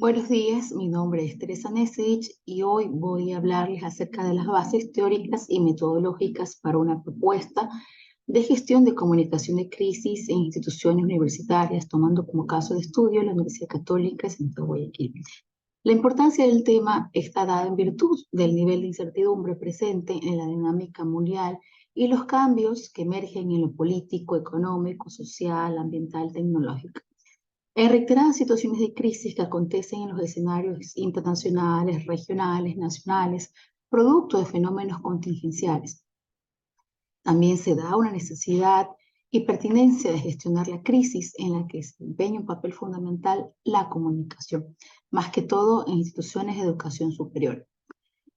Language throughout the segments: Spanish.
Buenos días, mi nombre es Teresa Nesich y hoy voy a hablarles acerca de las bases teóricas y metodológicas para una propuesta de gestión de comunicación de crisis en instituciones universitarias, tomando como caso de estudio la Universidad Católica de Santiago de Guayaquil. La importancia del tema está dada en virtud del nivel de incertidumbre presente en la dinámica mundial y los cambios que emergen en lo político, económico, social, ambiental, tecnológico. En reiteradas situaciones de crisis que acontecen en los escenarios internacionales, regionales, nacionales, producto de fenómenos contingenciales, también se da una necesidad y pertinencia de gestionar la crisis en la que se desempeña un papel fundamental la comunicación, más que todo en instituciones de educación superior.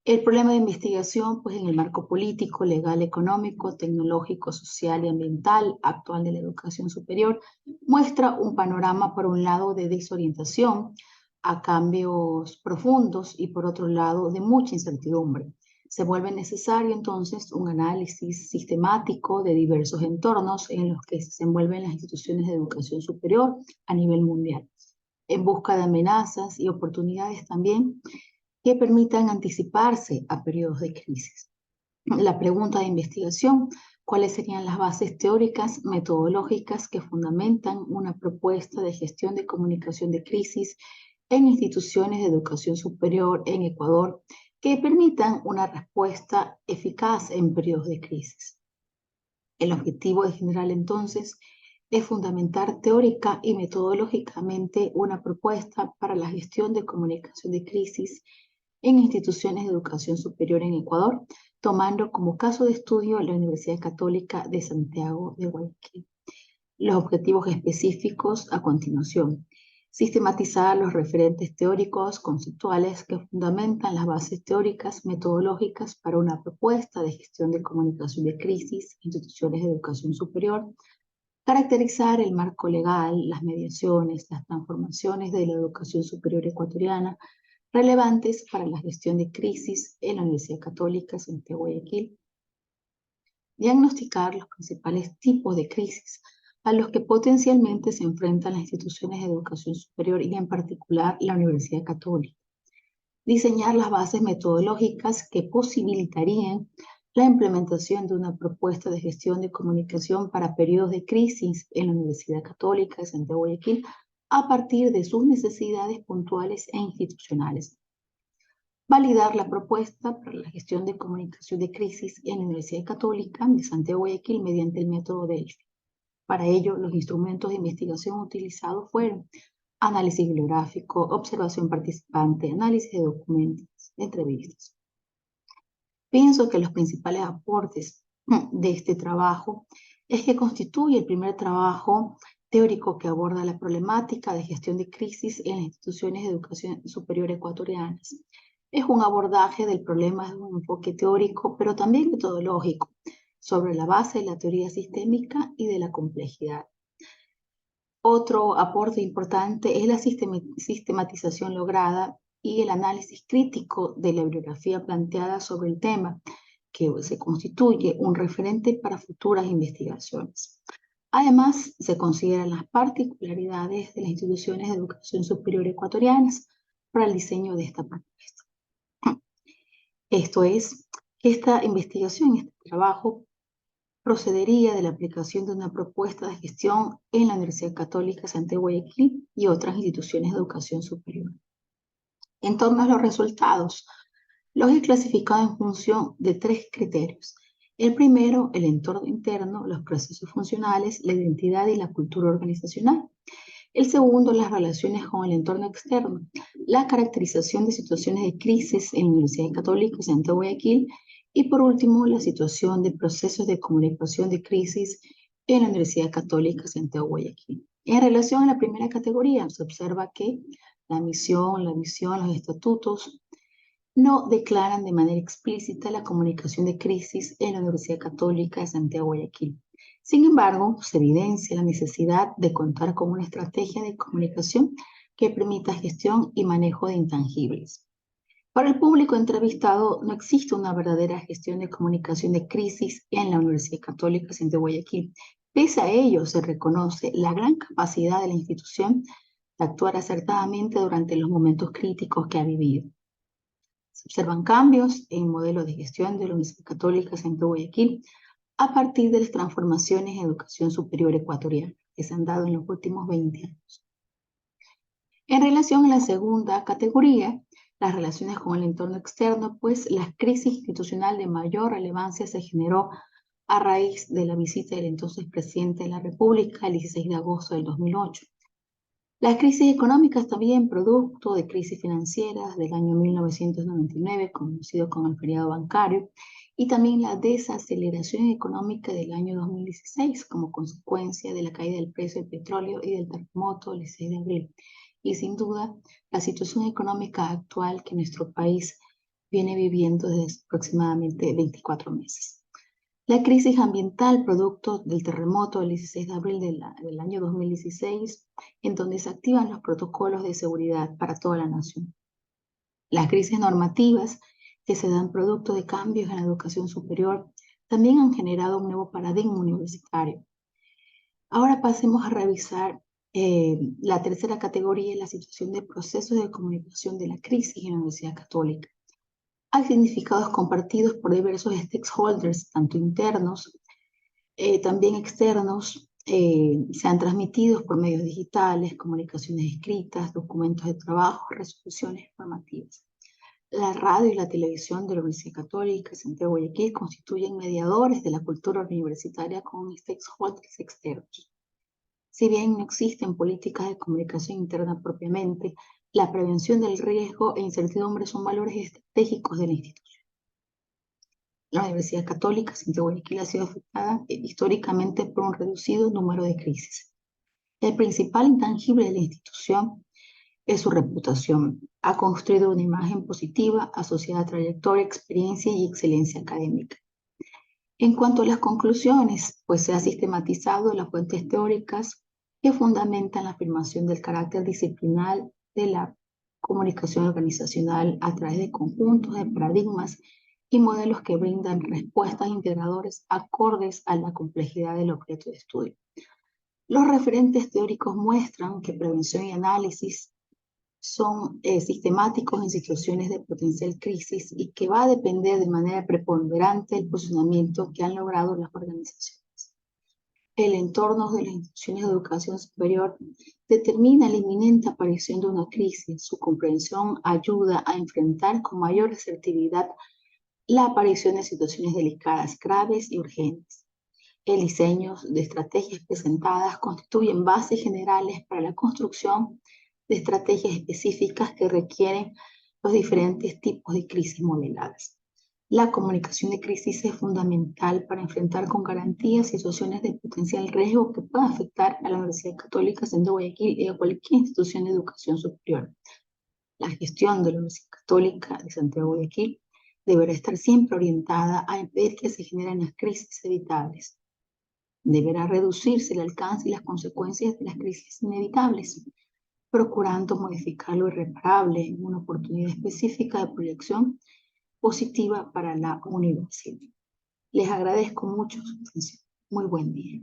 El problema de investigación, pues en el marco político, legal, económico, tecnológico, social y ambiental actual de la educación superior, muestra un panorama, por un lado, de desorientación a cambios profundos y, por otro lado, de mucha incertidumbre. Se vuelve necesario, entonces, un análisis sistemático de diversos entornos en los que se desenvuelven las instituciones de educación superior a nivel mundial, en busca de amenazas y oportunidades también que permitan anticiparse a periodos de crisis. La pregunta de investigación: ¿cuáles serían las bases teóricas, metodológicas que fundamentan una propuesta de gestión de comunicación de crisis en instituciones de educación superior en Ecuador que permitan una respuesta eficaz en periodos de crisis? El objetivo general, entonces, es fundamentar teórica y metodológicamente una propuesta para la gestión de comunicación de crisis en instituciones de educación superior en Ecuador, tomando como caso de estudio la Universidad Católica de Santiago de Guayaquil. Los objetivos específicos a continuación: sistematizar los referentes teóricos conceptuales que fundamentan las bases teóricas metodológicas para una propuesta de gestión de comunicación de crisis en instituciones de educación superior, caracterizar el marco legal, las mediaciones, las transformaciones de la educación superior ecuatoriana relevantes para la gestión de crisis en la Universidad Católica Santiago de Guayaquil, diagnosticar los principales tipos de crisis a los que potencialmente se enfrentan las instituciones de educación superior y en particular la Universidad Católica, diseñar las bases metodológicas que posibilitarían la implementación de una propuesta de gestión de comunicación para periodos de crisis en la Universidad Católica de Santiago de Guayaquil a partir de sus necesidades puntuales e institucionales. Validar la propuesta para la gestión de comunicación de crisis en la Universidad Católica de Santiago de Guayaquil mediante el método Delphi. Para ello, los instrumentos de investigación utilizados fueron análisis bibliográfico, observación participante, análisis de documentos, entrevistas. Pienso que los principales aportes de este trabajo es que constituye el primer trabajo teórico que aborda la problemática de gestión de crisis en las instituciones de educación superior ecuatorianas. Es un abordaje del problema de un enfoque teórico, pero también metodológico, sobre la base de la teoría sistémica y de la complejidad. Otro aporte importante es la sistematización lograda y el análisis crítico de la bibliografía planteada sobre el tema, que se constituye un referente para futuras investigaciones. Además, se consideran las particularidades de las instituciones de educación superior ecuatorianas para el diseño de esta propuesta. Esto es, que esta investigación, este trabajo, procedería de la aplicación de una propuesta de gestión en la Universidad Católica Santiago de Guayaquil y otras instituciones de educación superior. En torno a los resultados, los he clasificado en función de tres criterios. El primero, el entorno interno, los procesos funcionales, la identidad y la cultura organizacional. El segundo, las relaciones con el entorno externo, la caracterización de situaciones de crisis en la Universidad Católica Santiago de Guayaquil. Y por último, la situación de procesos de comunicación de crisis en la Universidad Católica Santiago de Guayaquil. En relación a la primera categoría, se observa que la misión, la visión, los estatutos no declaran de manera explícita la comunicación de crisis en la Universidad Católica de Santiago de Guayaquil. Sin embargo, se evidencia la necesidad de contar con una estrategia de comunicación que permita gestión y manejo de intangibles. Para el público entrevistado, no existe una verdadera gestión de comunicación de crisis en la Universidad Católica de Santiago de Guayaquil. Pese a ello, se reconoce la gran capacidad de la institución de actuar acertadamente durante los momentos críticos que ha vivido. Se observan cambios en el modelo de gestión de la Universidad Católica Centro Guayaquil a partir de las transformaciones en educación superior ecuatoriana que se han dado en los últimos 20 años. En relación a la segunda categoría, las relaciones con el entorno externo, pues la crisis institucional de mayor relevancia se generó a raíz de la visita del entonces presidente de la República el 16 de agosto del 2008. Las crisis económicas también, producto de crisis financieras del año 1999, conocido como el feriado bancario, y también la desaceleración económica del año 2016 como consecuencia de la caída del precio del petróleo y del terremoto del 6 de abril. Y sin duda, la situación económica actual que nuestro país viene viviendo desde aproximadamente 24 meses. La crisis ambiental, producto del terremoto del 16 de abril del año 2016, en donde se activan los protocolos de seguridad para toda la nación. Las crisis normativas que se dan producto de cambios en la educación superior también han generado un nuevo paradigma universitario. Ahora pasemos a revisar la tercera categoría, la situación de procesos de comunicación de la crisis en la Universidad Católica. Hay significados compartidos por diversos stakeholders, tanto internos, también externos, sean transmitidos por medios digitales, comunicaciones escritas, documentos de trabajo, resoluciones informativas. La radio y la televisión de la Universidad Católica Santiago Guayaquil constituyen mediadores de la cultura universitaria con stakeholders externos. Si bien no existen políticas de comunicación interna propiamente, la prevención del riesgo e incertidumbre son valores estratégicos de la institución. La Universidad Católica Santiago Guayaquil ha sido afectada históricamente por un reducido número de crisis. El principal intangible de la institución es su reputación. Ha construido una imagen positiva asociada a trayectoria, experiencia y excelencia académica. En cuanto a las conclusiones, pues se ha sistematizado las fuentes teóricas que fundamentan la afirmación del carácter disciplinar de la comunicación organizacional a través de conjuntos de paradigmas y modelos que brindan respuestas integradores acordes a la complejidad del objeto de estudio. Los referentes teóricos muestran que prevención y análisis son sistemáticos en situaciones de potencial crisis y que va a depender de manera preponderante del posicionamiento que han logrado las organizaciones. El entorno de las instituciones de educación superior determina la inminente aparición de una crisis. Su comprensión ayuda a enfrentar con mayor asertividad la aparición de situaciones delicadas, graves y urgentes. El diseño de estrategias presentadas constituyen bases generales para la construcción de estrategias específicas que requieren los diferentes tipos de crisis modeladas. La comunicación de crisis es fundamental para enfrentar con garantía situaciones de potencial riesgo que puedan afectar a la Universidad Católica Centro Guayaquil y a cualquier institución de educación superior. La gestión de la Universidad Católica de Santiago Guayaquil deberá estar siempre orientada a impedir que se generen las crisis evitables. Deberá reducirse el alcance y las consecuencias de las crisis inevitables, procurando modificar lo irreparable en una oportunidad específica de proyección positiva para la universidad. Les agradezco mucho su atención. Muy buen día.